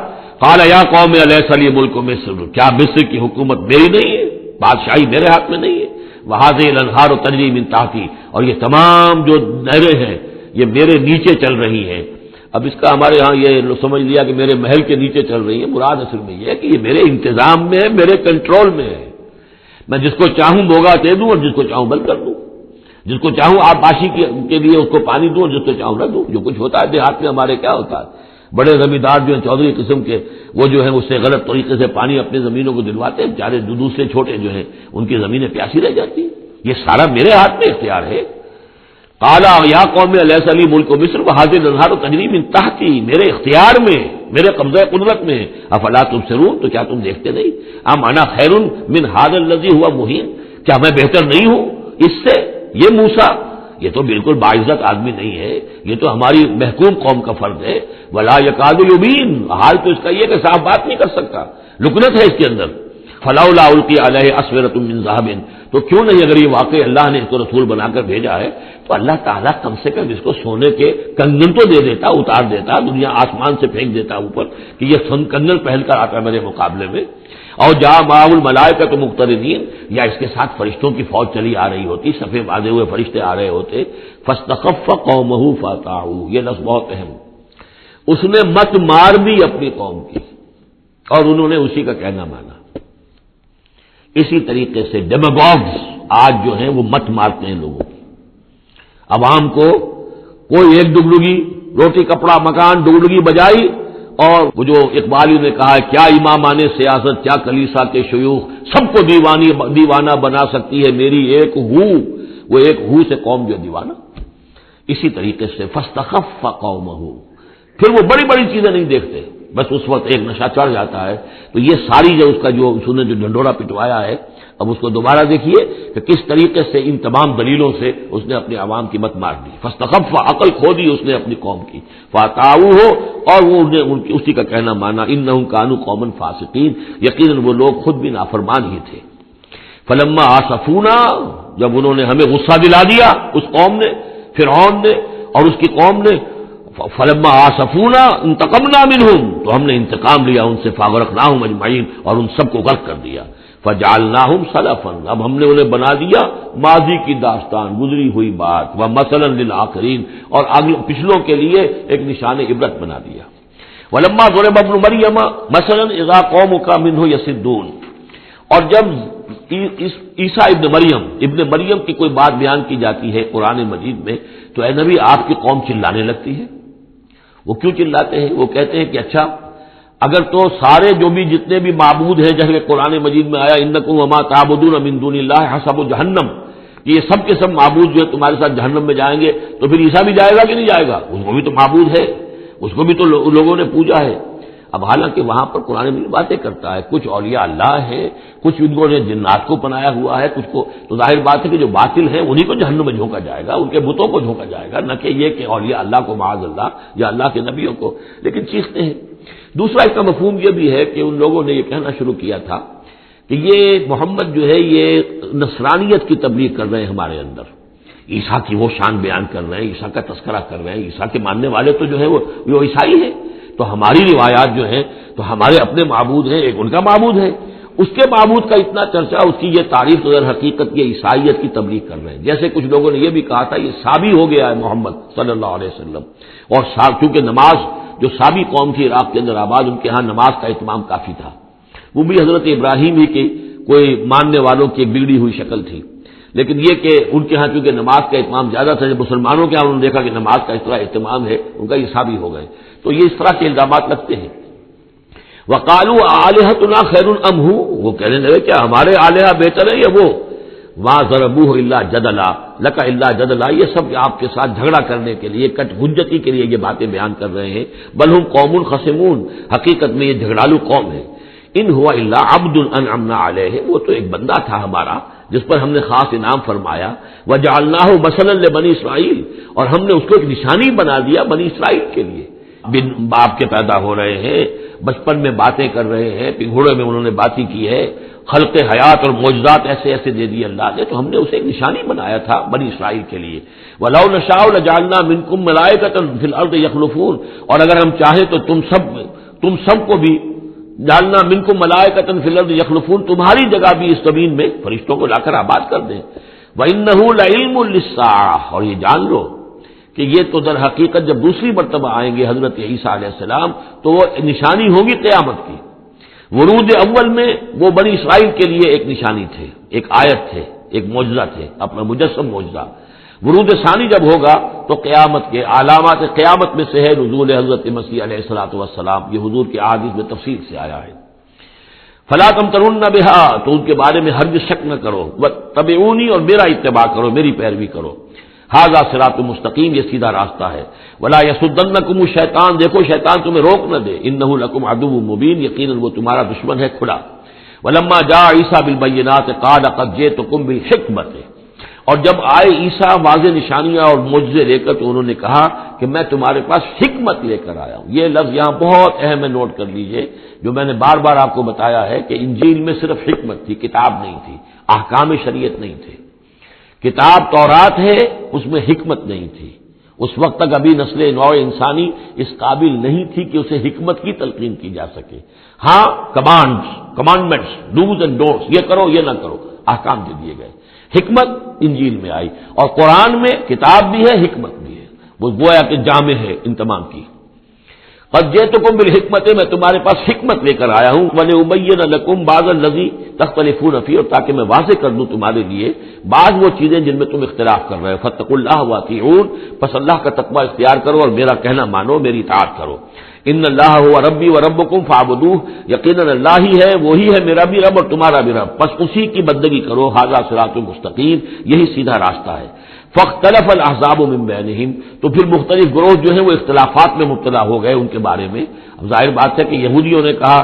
قال یا قوم الیس لی ملک مصر، کیا مصر کی حکومت میری نہیں ہے، بادشاہی میرے ہاتھ میں نہیں ہے، وہذہ الانہار تجری من تحتی، اور یہ تمام جو نہریں ہیں یہ میرے نیچے چل رہی ہیں۔ اب اس کا ہمارے ہاں یہ سمجھ لیا کہ میرے محل کے نیچے چل رہی ہے، مراد اصل میں یہ ہے کہ یہ میرے انتظام میں ہے، میرے کنٹرول میں ہے، میں جس کو چاہوں بوگا دے دوں اور جس کو چاہوں بند کر دوں، جس کو چاہوں آبپاشی کے لیے اس کو پانی دوں اور جس کو چاہوں نہ دوں۔ جو کچھ ہوتا ہے دیہات میں ہمارے کیا ہوتا ہے، بڑے زمیندار جو ہیں چودھری قسم کے، وہ جو ہیں اس سے غلط طریقے سے پانی اپنی زمینوں کو دلواتے ہیں، بیچارے دوسرے چھوٹے جو ہیں ان کی زمینیں پیاسی رہ جاتی ہیں۔ یہ سارا میرے ہاتھ میں اختیار ہے۔ قال یا قوم الیس لی ملک مصر وہذہ الانہار تجری من تحتی، میرے اختیار میں، میرے قبضہ قدرت میں، افلا تبصرون، تو کیا تم دیکھتے نہیں؟ ام انا خیر من ھذا الذی هو مہین، کیا میں بہتر نہیں ہوں اس سے؟ یہ موسیٰ یہ تو بالکل باعزت آدمی نہیں ہے، یہ تو ہماری محکوم قوم کا فرد ہے۔ ولا یکاد یبین، حال تو اس کا یہ کہ صاف بات نہیں کر سکتا، لکنت ہے اس کے اندر۔ فلولا القی علیہ اسورۃ من ذہب، تو کیوں نہیں اگر یہ واقعی اللہ نے اس کو رسول بنا کر بھیجا ہے تو اللہ تعالیٰ کم سے کم اس کو سونے کے کنگن تو دے دیتا، اتار دیتا، دنیا آسمان سے پھینک دیتا اوپر کہ یہ کنگن پہن کر آتا میرے مقابلے میں۔ اور جا معه الملائکۃ مقترنین، یا اس کے ساتھ فرشتوں کی فوج چلی آ رہی ہوتی، صفے باندھے ہوئے فرشتے آ رہے ہوتے۔ فاستخف قومه فاطاعوه، یہ لفظ بہت اہم، اس نے مت مار دی اپنی قوم کی اور انہوں نے اسی کا کہنا مانا۔ اسی طریقے سے ڈیماگوگز آج جو ہیں وہ مت مارتے ہیں لوگوں کی، عوام کو کوئی ایک ڈگڈگی، روٹی کپڑا مکان ڈگڈگی بجائی، اور وہ جو اقبالی نے کہا ہے کیا امامان سیاست کیا کلیسا کے شیوخ، سب کو دیوانہ بنا سکتی ہے میری ایک ہو، وہ ایک ہو سے قوم جو دیوانہ۔ اسی طریقے سے فاستخف قومہ، پھر وہ بڑی بڑی چیزیں نہیں دیکھتے، بس اس وقت ایک نشہ چڑھ جاتا ہے۔ تو یہ ساری جو اس کا جو اس نے جو ڈنڈورا پٹوایا ہے، اب اس کو دوبارہ دیکھیے کہ کس طریقے سے ان تمام دلیلوں سے اس نے اپنے عوام کی مت مار دی۔ فاستخف، عقل کھو دی اس نے اپنی قوم کی، فاطاعوہ، اور وہ اسی کا کہنا مانا، انہم کانوا قوما فاسقین، یقیناً وہ لوگ خود بھی نافرمان ہی تھے۔ فلما آسفونا، جب انہوں نے ہمیں غصہ دلا دیا، اس قوم نے، فرعون نے اور اس کی قوم نے، فلما آسفونا انتقمنا منہم، تو ہم نے انتقام لیا ان سے، فاغرقناہم اجمعین، اور ان سب کو غرق کر دیا۔ فجعلناہم سلفا، اب ہم نے انہیں بنا دیا ماضی کی داستان، گزری ہوئی بات، ومثلا للآخرین، اور پچھلوں کے لیے ایک نشان عبرت بنا دیا۔ ولما ضرب ابن مریم مثلا اذا قومک منہ یصدون، اور جب عیسیٰ ابن مریم کی کوئی بات بیان کی جاتی ہے قرآن مجید میں تو اے نبی آپ کی قوم چلانے لگتی ہے۔ وہ کیوں چلاتے ہیں؟ وہ کہتے ہیں کہ اچھا اگر تو سارے جو بھی جتنے بھی معبود ہیں جیسے قرآن مجید میں آیا انکم وما تعبدون من دون اللہ حسب جہنم، یہ سب کے سب معبود جو ہے تمہارے ساتھ جہنم میں جائیں گے، تو پھر عیسیٰ بھی جائے گا کہ نہیں جائے گا؟ اس کو بھی تو معبود ہے، اس کو بھی تو لوگوں نے پوجا ہے۔ اب حالانکہ وہاں پر قرآن میں باتیں کرتا ہے، کچھ اولیاء اللہ ہیں، کچھ ان کو نے جنات کو بنایا ہوا ہے، کچھ کو، تو ظاہر بات ہے کہ جو باطل ہیں انہیں کو جہنم میں جھونکا جائے گا، ان کے بتوں کو جھونکا جائے گا، نہ کہ یہ کہ اولیاء اللہ کو معاذ اللہ یا اللہ کے نبیوں کو۔ لیکن چیختے ہیں دوسرا اس کا مفہوم یہ بھی ہے کہ ان لوگوں نے یہ کہنا شروع کیا تھا کہ یہ محمد جو ہے یہ نصرانیت کی تبلیغ کر رہے ہیں ہمارے اندر، عیسیٰ کی وہ شان بیان کر رہے ہیں، عیسیٰ کا تذکرہ کر رہے ہیں، عیسیٰ کے ماننے والے تو جو ہے وہ عیسائی ہیں، تو ہماری روایات جو ہیں تو ہمارے اپنے معبود ہیں، ایک ان کا معبود ہے، اس کے معبود کا اتنا چرچا، اس کی یہ تعریف تو در حقیقت یہ عیسائیت کی تبلیغ کر رہے ہیں۔ جیسے کچھ لوگوں نے یہ بھی کہا تھا یہ سابی ہو گیا ہے محمد صلی اللہ علیہ وسلم، اور کیونکہ نماز جو سابی قوم تھی عراق کے اندر آباد، ان کے ہاں نماز کا اہتمام کافی تھا، وہ بھی حضرت ابراہیم ہی کی کوئی ماننے والوں کی ایک بگڑی ہوئی شکل تھی، لیکن یہ کہ ان کے ہاں چونکہ نماز کا اہتمام زیادہ تھا، جب مسلمانوں کے ہاں انہوں نے دیکھا کہ نماز کا اس طرح اہتمام ہے، ان کا یہ سابی ہو گئے، تو یہ اس طرح کے الزامات لگتے ہیں۔ وقالوا آلہتنا خیر ام ہو، وہ کہنے لگے کیا ہمارے آلہہ بہتر ہیں یا وہ؟ ما ضربوہ الا جدلا لک الا جدلا، یہ سب آپ کے ساتھ جھگڑا کرنے کے لیے، کٹ حجتی کے لیے یہ باتیں بیان کر رہے ہیں۔ بل ہم قوم خصمون، حقیقت میں یہ جھگڑالو قوم ہے۔ ان ہوا الا عبد انعمنا علیہ، وہ تو ایک بندہ تھا ہمارا جس پر ہم نے خاص انعام فرمایا۔ وجعلناہ مثلا لبنی اسرائیل، اور ہم نے اس کو ایک نشانی بنا دیا بنی اسرائیل کے لیے۔ بن باپ کے پیدا ہو رہے ہیں، بچپن میں باتیں کر رہے ہیں، پنگھوڑے میں انہوں نے باتیں کی ہے، خلق حیات اور معجزات ایسے ایسے دے دیے اللہ نے، تو ہم نے اسے ایک نشانی بنایا تھا بنی اسرائیل کے لیے۔ وَلَوْ نَشَاءُ لَجَعَلْنَا مِنكُم مَلَائِكَةً فِي الْأَرْضِ يَخْلُفُونَ، اور اگر ہم چاہیں تو تم سب کو بھی جعلنا منکم ملائکۃ فی الارض یخلفون، تمہاری جگہ بھی اس زمین میں فرشتوں کو لا کر آباد کر دیں۔ وَإِنَّهُ لَعِلْمٌ لِلسَّاعَةِ، اور یہ جان لو کہ یہ تو در حقیقت جب دوسری مرتبہ آئیں گے حضرت عیسیٰ علیہ السلام تو وہ نشانی ہوگی قیامت کی۔ ورود اول میں وہ بنی اسرائیل کے لیے ایک نشانی تھے، ایک آیت تھے، ایک معجزہ تھے، اپنا مجسم معجزہ۔ ورود ثانی جب ہوگا تو قیامت کے علامات قیامت میں سے ہے نزول حضرت مسیح علیہ الصلوۃ والسلام، یہ حضور کی احادیث میں تفصیل سے آیا ہے۔ فلا تمترن بہا، تو ان کے بارے میں ہرگز شک نہ کرو، واتبعونی، اور میرا اتباع کرو، میری پیروی کرو۔ ھذا صراط مستقیم، یہ سیدھا راستہ ہے۔ ولا یصدنکم الشیطان، دیکھو شیطان تمہیں روک نہ دے، انہ لکم عدو مبین، یقیناً وہ تمہارا دشمن ہے کھلا۔ ولما جاء عیسیٰ بالبینات قال قد جئتکم بالحکمۃ، اور جب آئے عیسیٰ واضح نشانیاں اور معجزے لے کر تو انہوں نے کہا کہ میں تمہارے پاس حکمت لے کر آیا ہوں۔ یہ لفظ یہاں بہت اہم ہے، نوٹ کر لیجئے، جو میں نے بار بار آپ کو بتایا ہے کہ انجیل میں صرف حکمت تھی، کتاب نہیں تھی، احکام شریعت نہیں تھے۔ کتاب تورات ہے، اس میں حکمت نہیں تھی، اس وقت تک ابھی نسل نوع انسانی اس قابل نہیں تھی کہ اسے حکمت کی تلقین کی جا سکے۔ ہاں کمانڈمنٹس، ڈوز اینڈ ڈونٹس، یہ کرو یہ نہ کرو، احکام دے دیے گئے۔ حکمت انجیل میں آئی، اور قرآن میں کتاب بھی ہے حکمت بھی ہے، وہ گویا کہ جامع ہے ان تمام کی۔ قد جئتکم بالحکمت، میں تمہارے پاس حکمت لے کر آیا ہوں، ولأبین لکم بعض الذی تختلفون فیہ، اور تاکہ میں واضح کر دوں تمہارے لیے بعض وہ چیزیں جن میں تم اختلاف کر رہے ہو۔ فاتقوا اللہ واطیعون، پس اللہ کا تقوی اختیار کرو اور میرا کہنا مانو، میری اطاعت کرو۔ ان اللہ هو ربی وربکم فاعبدوہ، یقیناً اللہ ہی ہے، وہی ہے میرا بھی رب اور تمہارا بھی رب، بس اسی کی بندگی کرو۔ ھذا صراط مستقیم، یہی سیدھا راستہ ہے۔ فاختلف الاحزاب من بینہم، تو پھر مختلف گروہ جو ہیں وہ اختلافات میں مبتلا ہو گئے ان کے بارے میں۔ اب ظاہر بات ہے کہ یہودیوں نے کہا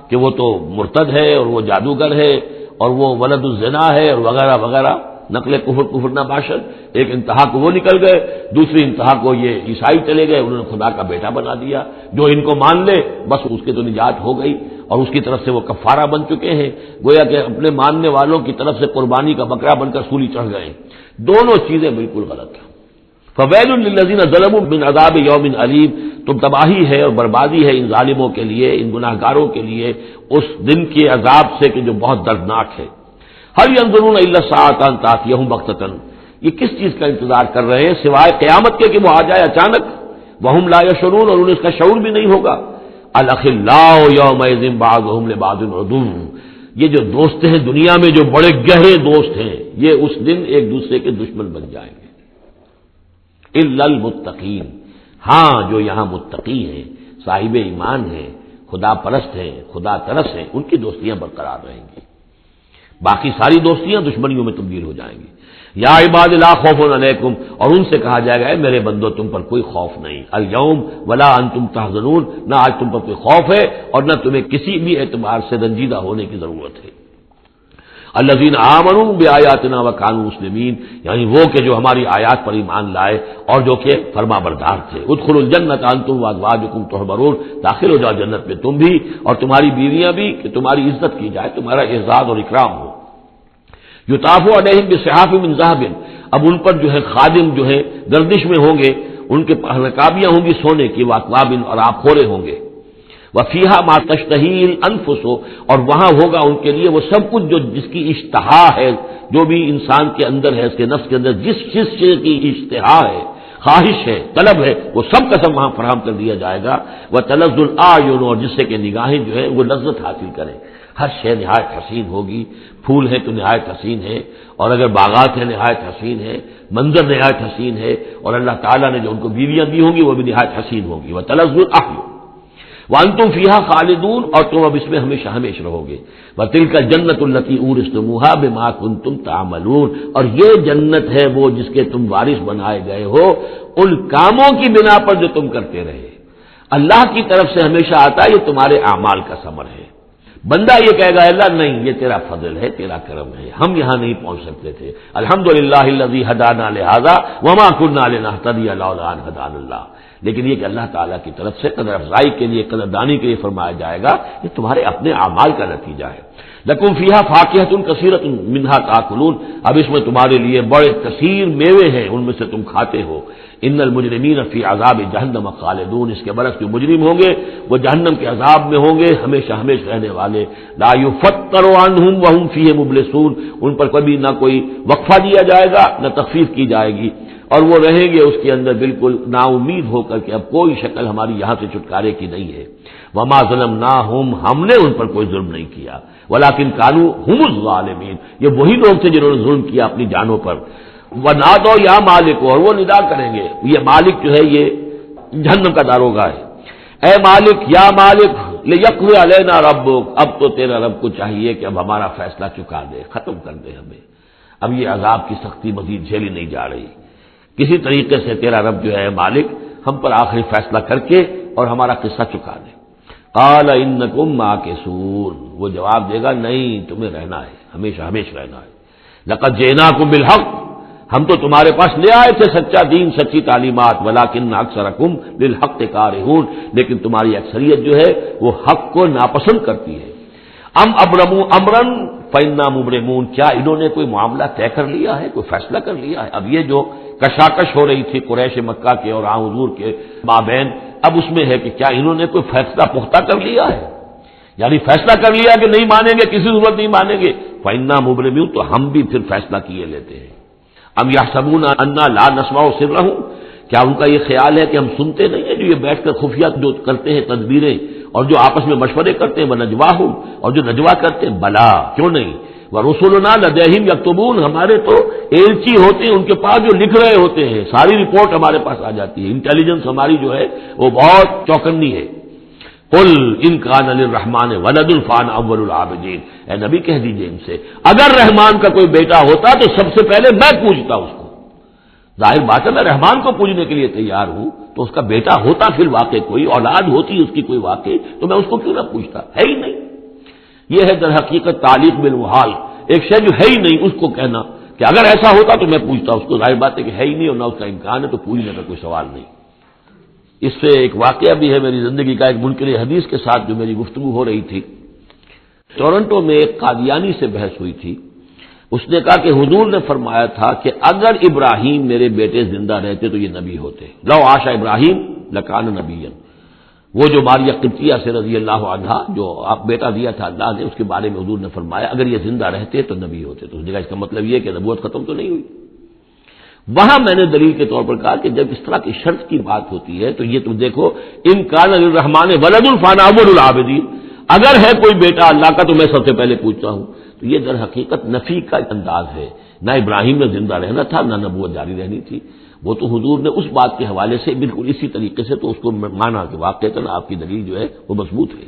کہ وہ تو مرتد ہے اور وہ جادوگر ہے اور وہ ولد الزنا ہے اور وغیرہ وغیرہ، نقل کفر نباشد۔ ایک انتہا کو وہ نکل گئے، دوسری انتہا کو یہ عیسائی چلے گئے، انہوں نے خدا کا بیٹا بنا دیا، جو ان کو مان لے بس اس کے تو نجات ہو گئی، اور اس کی طرف سے وہ کفارہ بن چکے ہیں، گویا کہ اپنے ماننے والوں کی طرف سے قربانی کا بکرا بن کر سولی چڑھ گئے۔ دونوں چیزیں بالکل غلط ہیں۔ فویل للذین ظلموا من عذاب یوم علیم، تو تباہی ہے اور بربادی ہے ان ظالموں کے لیے، ان گناہ گاروں کے لیے اس دن کے عذاب سے کہ جو بہت دردناک ہے۔ هل ينظرون الا الساعة ان تأتيهم بغتة، یہ کس چیز کا انتظار کر رہے ہیں سوائے قیامت کے کہ وہ آ جائے اچانک۔ وهم لا يشعرون، اور انہیں اس کا شعور بھی نہیں ہوگا۔ الاخلاء يومئذ بعضهم لبعض عدو، یہ جو دوست ہیں دنیا میں جو بڑے گہرے دوست ہیں، یہ اس دن ایک دوسرے کے دشمن بن جائیں گے۔ الا المتقین، ہاں جو یہاں متقی ہیں، صاحب ایمان ہیں، خدا پرست ہیں، خدا ترس ہیں، ان کی دوستیاں برقرار رہیں گی، باقی ساری دوستیاں دشمنیوں میں تبدیل ہو جائیں گی۔ یا عباد لا خوف علیکم، اور ان سے کہا جائے گا اے میرے بندو تم پر کوئی خوف نہیں، الیوم ولا انتم تحزنون، نہ آج تم پر کوئی خوف ہے اور نہ تمہیں کسی بھی اعتبار سے رنجیدہ ہونے کی ضرورت ہے۔ الذین آمنوا بآیاتنا وکانوا مسلمین، یعنی وہ کہ جو ہماری آیات پر ایمان لائے اور جو کہ فرما بردار تھے. ادخلوا الجنۃ انتم وازواجکم تحبرون، داخل ہو جاؤ جنت میں تم بھی اور تمہاری بیویاں بھی، کہ تمہاری عزت کی جائے، تمہارا اعزاز اور اکرام ہو. یطاف علیہم بصحاف من ذہب، اب ان پر جو ہے خادم جو ہے گردش میں ہوں گے، ان کے رکابیاں ہوں گی سونے کی، واکواب اور آبخورے ہوں گے. وفیہا ما تشتہی الانفس، اور وہاں ہوگا ان کے لیے وہ سب کچھ جو جس کی اشتہا ہے، جو بھی انسان کے اندر ہے، اس کے نفس کے اندر جس چیز کی اشتہا ہے، خواہش ہے، طلب ہے، وہ سب کا سب وہاں فراہم کر دیا جائے گا. وتلذ الاعین، اور جس سے کہ نگاہیں جو ہے وہ لذت حاصل کریں. ہر شے نہایت حسین ہوگی، پھول ہے تو نہایت حسین ہے، اور اگر باغات ہیں نہایت حسین ہے، منظر نہایت حسین ہے، اور اللہ تعالیٰ نے جو ان کو بیویاں دی ہوں گی وہ بھی نہایت حسین ہوگی. وتلذ الاعین وانتم فیہا خالدون، اور تم اب اس میں ہمیشہ ہمیشہ رہو گے. وتلک الجنۃ التی اورثتموہا بما کنتم تعملون، اور یہ جنت ہے وہ جس کے تم وارث بنائے گئے ہو ان کاموں کی بنا پر جو تم کرتے رہے. اللہ کی طرف سے ہمیشہ آتا ہے یہ تمہارے اعمال کا ثمر ہے. بندہ یہ کہے گا اللہ نہیں، یہ تیرا فضل ہے، تیرا کرم ہے، ہم یہاں نہیں پہنچ سکتے تھے. الحمدللہ الذی ہدانا لہذا وما كنا لنہتدی لولا ان ہدانا اللہ. لیکن یہ کہ اللہ تعالیٰ کی طرف سے قدر افزائی کے لیے، قدر دانی کے لیے فرمایا جائے گا، یہ تمہارے اپنے اعمال کا نتیجہ ہے. لکم فیہا فاکہۃ کثیرۃ منہا تاکلون، اب اس میں تمہارے لیے بڑے کثیر میوے ہیں، ان میں سے تم کھاتے ہو. ان المجرمین فی عذاب جہنم خالدون، اس کے برعکس جو مجرم ہوں گے وہ جہنم کے عذاب میں ہوں گے، ہمیشہ ہمیشہ رہنے والے. لا یفتر عنہم وہم فیہ مبلسون، ان پر کبھی نہ کوئی وقفہ دیا جائے گا نہ تخفیف کی جائے گی، اور وہ رہیں گے اس کے اندر بالکل نا امید ہو کر کہ اب کوئی شکل ہماری یہاں سے چھٹکارے کی نہیں ہے. وما ظلمناہم، ہم نے ان پر کوئی ظلم نہیں کیا، ولکن کانوا ھم الظالمین، یہ وہی لوگ تھے جنہوں نے ظلم کیا اپنی جانوں پر. ونادوا یا مالک، اور وہ ندا کریں گے، یہ مالک جو ہے یہ جہنم کا داروغہ ہے. اے مالک، یا مالک، لیقضی علینا ربک، اب تو تیرا رب کو چاہیے کہ اب ہمارا فیصلہ چکا دے، ختم کر دے ہمیں، اب یہ عذاب کی سختی مزید جھیلی نہیں جا رہی. کسی طریقے سے تیرا رب جو ہے مالک ہم پر آخری فیصلہ کر کے اور ہمارا قصہ چکا دے. قال انکم ماکثون، وہ جواب دے گا نہیں، تمہیں رہنا ہے، ہمیشہ ہمیشہ رہنا ہے. لقد جئناکم بالحق، ہم تو تمہارے پاس لے آئے تھے سچا دین، سچی تعلیمات. ولکن اکثرکم للحق کارہون، لیکن تمہاری اکثریت جو ہے وہ حق کو ناپسند کرتی ہے. ام ابرموا امرا فإنا مبرمون، کیا انہوں نے کوئی معاملہ طے کر لیا ہے، کوئی فیصلہ کر لیا ہے؟ اب یہ جو کشاکش ہو رہی تھی قریش مکہ کے اور حضور کے مابین، اب اس میں ہے کہ کیا انہوں نے کوئی فیصلہ پختہ کر لیا ہے، یعنی فیصلہ کر لیا کہ نہیں مانیں گے، کسی صورت نہیں مانیں گے. فإنا مبرمون، تو ہم بھی پھر فیصلہ کیے لیتے ہیں. ام یحسبون انا لا نسمع سرهم، کیا ان کا یہ خیال ہے کہ ہم سنتے نہیں ہیں جو یہ بیٹھ کر خفیہ جو کرتے ہیں تدبیریں اور جو آپس میں مشورے کرتے ہیں، ونجواہم، اور جو نجوا کرتے ہیں، بلا کیوں نہیں. ورسلنا لدیہم یکتبون، ہمارے تو ایلچی ہوتے ہیں ان کے پاس جو لکھ رہے ہوتے ہیں، ساری رپورٹ ہمارے پاس آ جاتی ہے. انٹیلیجنس ہماری جو ہے وہ بہت چوکنی ہے. قل ان کان للرحمن ولد فانا اول العابدین، اے نبی کہہ دیجئے ان سے اگر رحمان کا کوئی بیٹا ہوتا تو سب سے پہلے میں پوجتا اس کو. ظاہر بات ہے میں رحمان کو پوجنے کے لیے تیار ہوں، تو اس کا بیٹا ہوتا پھر واقع کوئی اولاد ہوتی اس کی کوئی واقع، تو میں اس کو کیوں نہ پوچھتا. ہے ہی نہیں. یہ ہے در حقیقت تعلیق بالمحال، ایک شے جو ہے ہی نہیں اس کو کہنا کہ اگر ایسا ہوتا تو میں پوچھتا اس کو. ظاہر بات ہے کہ ہے ہی نہیں اور نہ اس کا امکان ہے، تو پوچھنے کا کوئی سوال نہیں. اس سے ایک واقعہ بھی ہے میری زندگی کا، ایک منکر حدیث کے ساتھ جو میری گفتگو ہو رہی تھی. ٹورنٹو میں ایک قادیانی سے بحث ہوئی تھی. اس نے کہا کہ حضور نے فرمایا تھا کہ اگر ابراہیم میرے بیٹے زندہ رہتے تو یہ نبی ہوتے. لو عاش ابراہیم لکان نبیا، وہ جو ماریہ قبطیہ سے رضی اللہ عنہا جو آپ بیٹا دیا تھا اللہ نے، اس کے بارے میں حضور نے فرمایا اگر یہ زندہ رہتے تو نبی ہوتے. تو اس نے کہا اس کا مطلب یہ کہ نبوت ختم تو نہیں ہوئی. وہاں میں نے دلیل کے طور پر کہا کہ جب اس طرح کی شرط کی بات ہوتی ہے تو یہ تم دیکھو، ان کان للرحمن ولد فانا اول العابدین، اگر ہے کوئی بیٹا اللہ کا تو میں سب سے پہلے پوچھتا ہوں. تو یہ در حقیقت نفی کا انداز ہے. نہ ابراہیم نے زندہ رہنا تھا نہ نبوت جاری رہنی تھی. وہ تو حضور نے اس بات کے حوالے سے بالکل اسی طریقے سے تو اس کو مانا کہ واقعتاً آپ کی دلیل جو ہے وہ مضبوط ہے.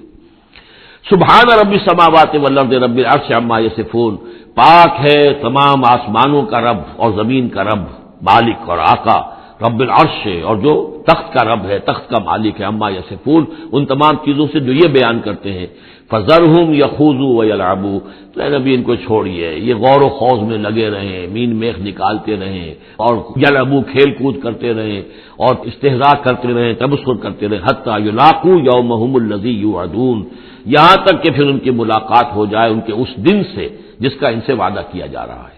سبحان رب السماوات والارض رب العرش عما یصفون، پاک ہے تمام آسمانوں کا رب اور زمین کا رب، مالک اور آقا، رب العرش سے، اور جو تخت کا رب ہے، تخت کا مالک ہے، عما یصفون، ان تمام چیزوں سے جو یہ بیان کرتے ہیں، فذرہم یخوضوا ویلعبوا، تو اے نبی ان کو چھوڑیے، یہ غور و خوض میں لگے رہیں، مین میخ نکالتے رہیں، اور یلعبوا کھیل کود کرتے رہیں، اور استہزاء کرتے رہیں، تبصر کرتے رہیں، حتی یلاقوا یومہم الذی یوعدون، یہاں تک کہ پھر ان کی ملاقات ہو جائے ان کے اس دن سے جس کا ان سے وعدہ کیا جا رہا ہے۔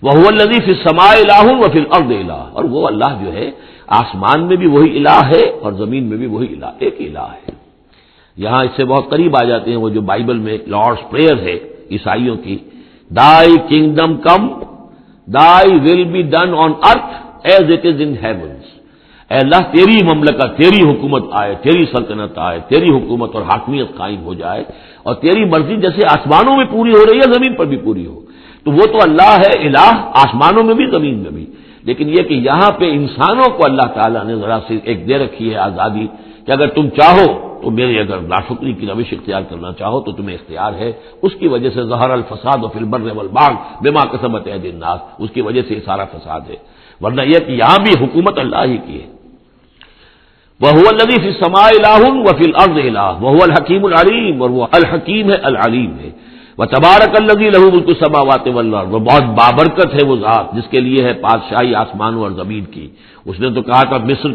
وَهُوَ الَّذِي فِي السَّمَاءِ إِلَٰهٌ وَفِي الْأَرْضِ إِلَٰهٌ، اور وہ اللہ جو ہے آسمان میں بھی وہی الہ ہے اور زمین میں بھی وہی الہ، ایک الہ ہے۔ یہاں اس سے بہت قریب آ جاتے ہیں وہ جو بائبل میں لارڈس پریئر ہے عیسائیوں کی، دائی kingdom come thy will be done on earth as it is in heavens, اے اللہ تیری مملکت، تیری حکومت آئے، تیری سلطنت آئے، تیری حکومت اور حاکمیت قائم ہو جائے، اور تیری مرضی جیسے آسمانوں میں پوری ہو رہی ہے زمین پر بھی پوری ہو۔ تو وہ تو اللہ ہے الہ، آسمانوں میں بھی زمین میں بھی، لیکن یہ کہ یہاں پہ انسانوں کو اللہ تعالیٰ نے ذرا سی ایک دے رکھی ہے آزادی کہ اگر تم چاہو تو میری اگر ناشکری کی روش اختیار کرنا چاہو تو تمہیں اختیار ہے۔ اس کی وجہ سے ظہر الفساد فی البر والبحر بما کسبت ایدی الناس، اس کی وجہ سے یہ سارا فساد ہے، ورنہ یہ کہ یہاں بھی حکومت اللہ ہی کی ہے۔ وَهُوَ الَّذِي فِي السَّمَاءِ إِلَٰهٌ وَفِي الْأَرْضِ إِلَٰهٌ وَهُوَ الْحَكِيمُ الْعَلِيمُ، اور وہ الحکیم ہے العلیم ہے۔ وَتَبَارَكَ الَّذِي لَهُ مُلْكُ السَّمَاوَاتِ وَالْأَرْضِ، وہ بہت بابرکت ہے وہ ذات جس کے لیے ہے بادشاہی آسمانوں اور زمین کی۔ اس نے تو کہا تھا مصر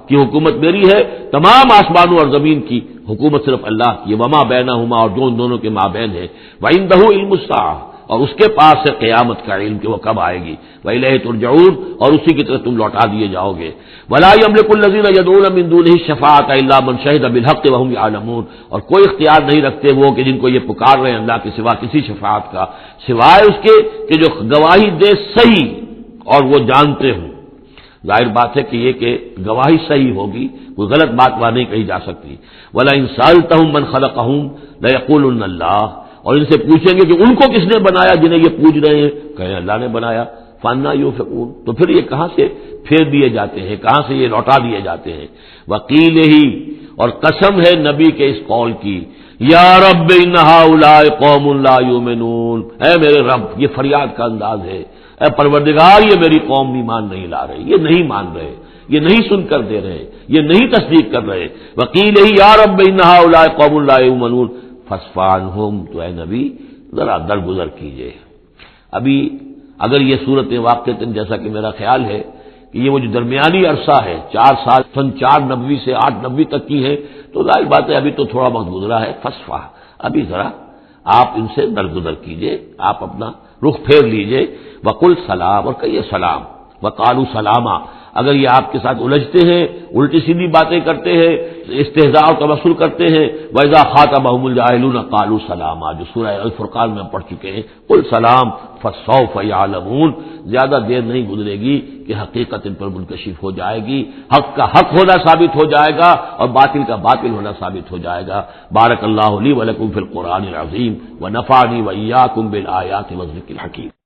کی حکومت میری ہے، تمام آسمانوں اور زمین کی حکومت صرف اللہ کی، وما بینہما، اور جو ان دونوں کے مابین ہے، وعندہ علم الساعہ، اور اس کے پاس ہے قیامت کا علم کہ وہ کب آئے گی، وإلیہ ترجعون، اور اسی کی طرف تم لوٹا دیے جاؤ گے۔ ولا یملک الذین یدعون من دونہ الشفاعۃ الا من شہد بالحق وهم یعلمون، اور کوئی اختیار نہیں رکھتے وہ کہ جن کو یہ پکار رہے ہیں اللہ کے سوا کسی شفاعت کا، سوائے اس کے کہ جو گواہی دے صحیح اور وہ جانتے ہوں۔ ظاہر بات ہے کہ یہ کہ گواہی صحیح ہوگی، کوئی غلط بات وہاں نہیں کہی جا سکتی۔ وَلَئِن سَأَلْتَهُم مَّن خَلَقَهُم لَّيَقُولُنَّ اللَّهُ، اور ان سے پوچھیں گے کہ ان کو کس نے بنایا جنہیں یہ پوچھ رہے ہیں، کہیں اللہ نے بنایا۔ فَأَنَّىٰ يُؤْفَكُونَ، تو پھر یہ کہاں سے پھیر دیے جاتے ہیں، کہاں سے یہ لوٹا دیے جاتے ہیں۔ وَقِيلِهِ، اور قسم ہے نبی کے اس قول کی، یا رب ان هؤلاء قوم لا يؤمنون، اے میرے رب، یہ فریاد کا انداز ہے، اے پروردگار یہ میری قوم ایمان نہیں لا رہے، یہ نہیں مان رہے، یہ نہیں سن کر دے رہے، یہ نہیں تصدیق کر رہے۔ وَقِيلِهِ یا رب ان هؤلاء قوم لا يؤمنون فاصفح عنهم، تو اے نبی ذرا درگزر کیجئے۔ ابھی اگر یہ صورت واقعتاً جیسا کہ میرا خیال ہے کہ یہ وہ جو درمیانی عرصہ ہے 4 سال سن 490 سے 890 تک کی ہے، تو ظاہر بات ہے ابھی تو تھوڑا وقت گزرا ہے، فاصفح، ابھی ذرا آپ ان سے درگزر کیجئے، آپ اپنا رخ پھیر لیجئے۔ وقل سلام، اور کہیے سلام، وقالوا سلاما، اگر یہ آپ کے ساتھ الجھتے ہیں، الٹی سیدھی باتیں کرتے ہیں، استہزاء و تبصر کرتے ہیں، وَإِذَا خَاطَبَهُمُ الْجَاهِلُونَ قَالُوا سَلَامًا، جو سورہ الفرقان میں پڑھ چکے ہیں، قل سلام فَسَوْفَ يَعْلَمُونَ، زیادہ دیر نہیں گزرے گی کہ حقیقت ان پر منکشف ہو جائے گی، حق کا حق ہونا ثابت ہو جائے گا اور باطل کا باطل ہونا ثابت ہو جائے گا۔ بارک اللہ لی ولکم فی القرآن العظیم ونفعنی وإیاکم بالآیات والذکر الحکیم۔